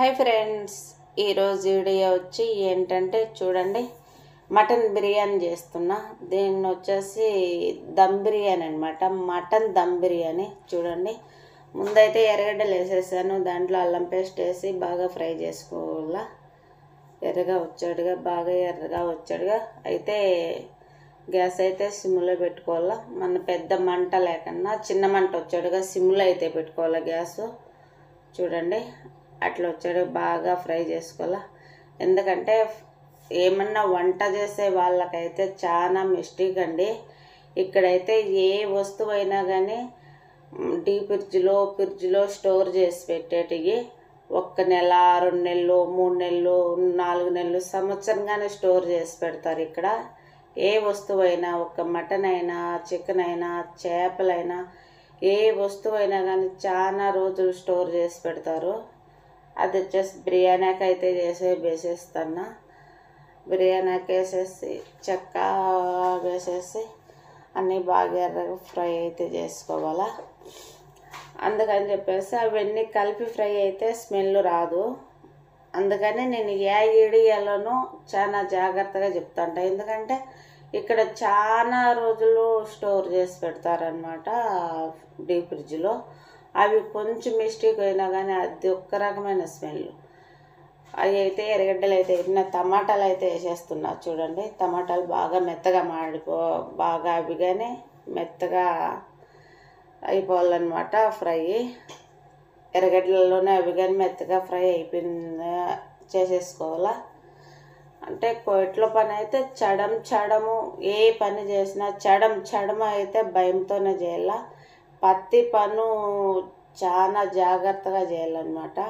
Hi friends, ఈరోజు video వచ్చి ఏంటంటే చూడండి, మటన్ బిర్యానీ చేస్తున్నా. దీన్ని వచ్చేసి దమ్ బిర్యానీ అనమాట. మటన్ దమ్ బిర్యానీ చూడండి. ముందైతే ఎర్రగడ్డలు వేసేసాను, దాంట్లో అల్లం పేస్ట్ వేసి బాగా ఫ్రై చేసుకోవాలా. బాగా ఎర్రగా వచ్చాడుగా అయితే గ్యాస్ అయితే సిమ్లో పెట్టుకోవాలా. మన పెద్ద మంట లేకన్నా చిన్న మంట వచ్చాడుగా సిమ్లో అయితే పెట్టుకోవాలా గ్యాస్. చూడండి, అట్లా వచ్చాడు బాగా ఫ్రై చేసుకోవాలా. ఎందుకంటే ఏమన్నా వంట చేసే వాళ్ళకైతే చాలా మిస్టేక్ అండి. ఇక్కడైతే ఏ వస్తువు అయినా కానీ ఫ్రిడ్జ్లో స్టోర్ చేసి పెట్టేటివి 1 నెల 2 నెలలు 3 నెలలు 4 నెలలు సంవత్సరంగానే స్టోర్ చేసి పెడతారు. ఇక్కడ ఏ వస్తువు అయినా, ఒక మటన్ అయినా, చికెన్ అయినా, చేపలైనా, ఏ వస్తువు అయినా కానీ చాలా రోజులు స్టోర్ చేసి పెడతారు. అది వచ్చేసి బిర్యానీకి అయితే వేసేస్తాను. బిర్యానీకి వేసేసి చెక్క వేసేసి అన్నీ బాగా ఎర్రగా ఫ్రై అయితే చేసుకోవాలా. అందుకని చెప్పేసి అవన్నీ కలిపి ఫ్రై అయితే స్మెల్ రాదు. అందుకని నేను ఏ వీడియోలోనూ చాలా జాగ్రత్తగా చెప్తాంట. ఎందుకంటే ఇక్కడ చాలా రోజులు స్టోర్ చేసి పెడతారనమాట ఫ్రిడ్జ్లో. అవి కొంచెం మిస్టేక్ అయినా కానీ అది ఒక్క రకమైన స్మెల్. అవి అయితే ఎర్రగడ్డలు అయితే టమాటాలు అయితే వేసేస్తున్నా. చూడండి, టమాటాలు బాగా మెత్తగా బాగా అవి కానీ మెత్తగా అయిపోవాలన్నమాట ఫ్రై. ఎర్రగడ్డలలోనే అవి కానీ మెత్తగా ఫ్రై అయిపోయింది చేసేసుకోవాలా. అంటే కోట్లో పని అయితే చడము ఏ పని చేసినా చడము అయితే భయంతోనే చేయాల. ప్రతి పను చాలా జాగ్రత్తగా చేయాలన్నమాట.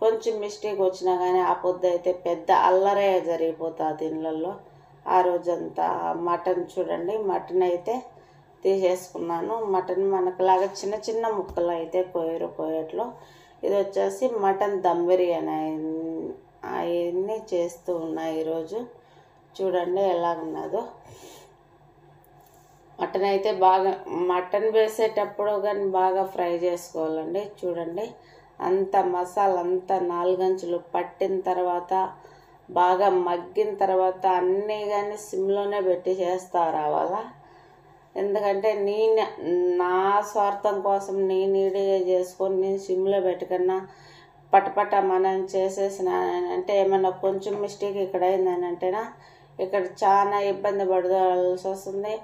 కొంచెం మిస్టేక్ వచ్చినా కానీ ఆ పొద్దు అయితే పెద్ద అల్లరే జరిగిపోతుంది దీనిలలో. ఆ రోజంతా మటన్ చూడండి, మటన్ అయితే తీసేసుకున్నాను. మటన్ మనకులాగా చిన్న చిన్న ముక్కలు అయితే కోయట్లో. ఇది వచ్చేసి మటన్ దమ్ బిర్యానీ అవన్నీ చేస్తూ ఉన్నాయి ఈరోజు. చూడండి ఎలాగున్నదో. మటన్ అయితే బాగా మటన్ వేసేటప్పుడు కానీ బాగా ఫ్రై చేసుకోవాలండి. చూడండి, అంత మసాలా అంతా 4 అంచులు పట్టిన తర్వాత బాగా మగ్గిన తర్వాత అన్నీ కానీ సిమ్లోనే పెట్టి చేస్తా రావాలా. ఎందుకంటే నా స్వార్థం కోసం నేను ఈడిగా చేసుకొని నేను సిమ్లో పెట్టుకున్నా పటపట మనం చేసేసిన అంటే ఏమన్నా కొంచెం మిస్టేక్ ఇక్కడ అయిందనంటేనా ఇక్కడ చాలా ఇబ్బంది పడాల్సి వస్తుంది.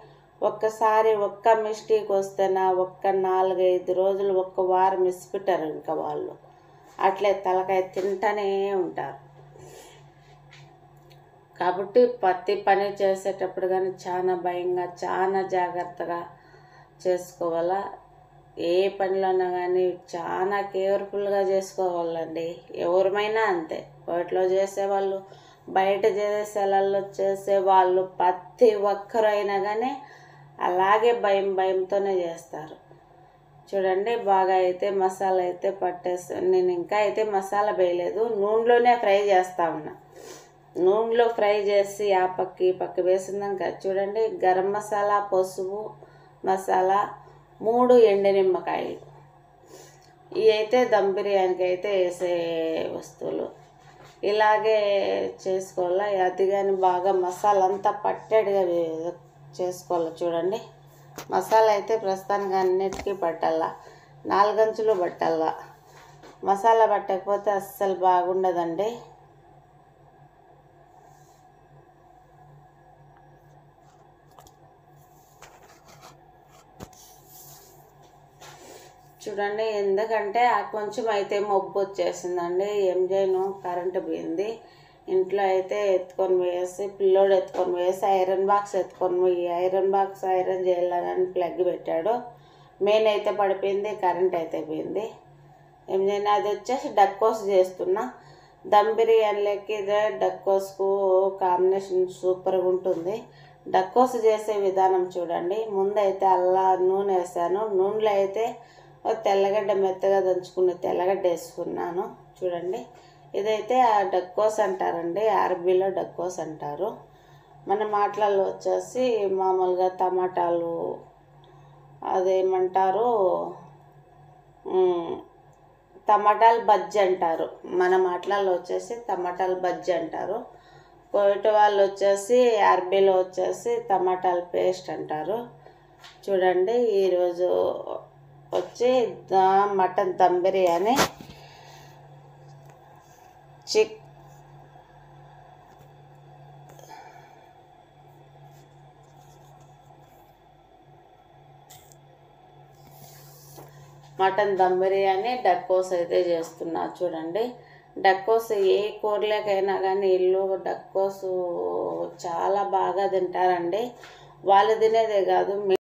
ఒక్కసారి ఒక్క మిస్టేక్ వస్తేనా 4-5 రోజులు 1 వారం మిస్పెట్టారు ఇంకా వాళ్ళు. అట్లే తలకాయ తింటూనే ఉంటారు. కాబట్టి ప్రతి పని చేసేటప్పుడు కానీ చాలా భయంగా చాలా జాగ్రత్తగా చేసుకోవాలా. ఏ పనిలోనా కానీ చాలా కేర్ఫుల్గా చేసుకోవాలండి. ఎవరమైనా అంతే, వాటిలో చేసేవాళ్ళు, బయట చేసేలలో చేసేవాళ్ళు, ప్రతి ఒక్కరైనా కానీ అలాగే భయంతోనే చేస్తారు. చూడండి, బాగా అయితే మసాలా అయితే పట్టేస్తాను. నేను ఇంకా అయితే మసాలా వేయలేదు, నూనెలోనే ఫ్రై చేస్తూ ఉన్నా. నూనెలో ఫ్రై చేసి ఆ పక్క ఈ పక్క వేసిందాక చూడండి, గరం మసాలా, పసుపు మసాలా, 3 ఎండునిమ్మకాయలు. ఇవి అయితే దమ్ బిర్యానీకి అయితే వేసే వస్తువులు. ఇలాగే చేసుకోవాలా. అది కానీ బాగా మసాలా అంతా పట్టేడుగా చేసుకోవాలి. చూడండి, మసాలా అయితే ప్రస్తుతానికి అన్నిటికీ పట్టాలా, 4 అంచులు పట్టాలా. మసాలా పట్టకపోతే అస్సలు బాగుండదండి. చూడండి, ఎందుకంటే కొంచెం అయితే మబ్బు వచ్చేసిందండి. ఏం చేయను, కరెంటు పోయింది. ఇంట్లో అయితే ఎత్తుకొని పోయేసి పిల్లోడు ఎత్తుకొని పోయేసి ఐరన్ బాక్స్ ఎత్తుకొని పోయి ఐరన్ బాక్స్ ఐరన్ చేయాలని ప్లగ్ పెట్టాడు. మెయిన్ అయితే పడిపోయింది, కరెంట్ అయితే పోయింది. ఏం చేయను, అది వచ్చేసి డక్కోస్ చేస్తున్నా. దమ్ బిర్యానీలకి ఇదే డక్కోస్కు కాంబినేషన్ సూపర్గా ఉంటుంది. డక్కోస్ చేసే విధానం చూడండి. ముందైతే నూనె వేసాను. నూనెలో అయితే తెల్లగడ్డ మెత్తగా దంచుకున్న తెల్లగడ్డ వేసుకున్నాను. చూడండి, ఇదైతే డక్కోస్ అంటారండి, అరబీలో డక్కోస్ అంటారు. మన మాటలలో వచ్చేసి మామూలుగా టమాటాలు అదేమంటారు టమాటాలు బజ్జీ అంటారు, మన మాటలలో వచ్చేసి టమాటాలు బజ్జీ అంటారు. కోయట వాళ్ళు వచ్చేసి అరబీలో వచ్చేసి టమాటాల పేస్ట్ అంటారు. చూడండి, ఈరోజు వచ్చి మటన్ దమ్ బిర్యానీ, మటన్ దమ్ బిర్యానీ డక్కోస్ అయితే చేస్తున్నా. చూడండి, డక్కోస్ ఏ కూరలకైనా కానీ ఇల్లు డక్కోస్ చాలా బాగా తింటారండి. వాళ్ళు తినేదే కాదు,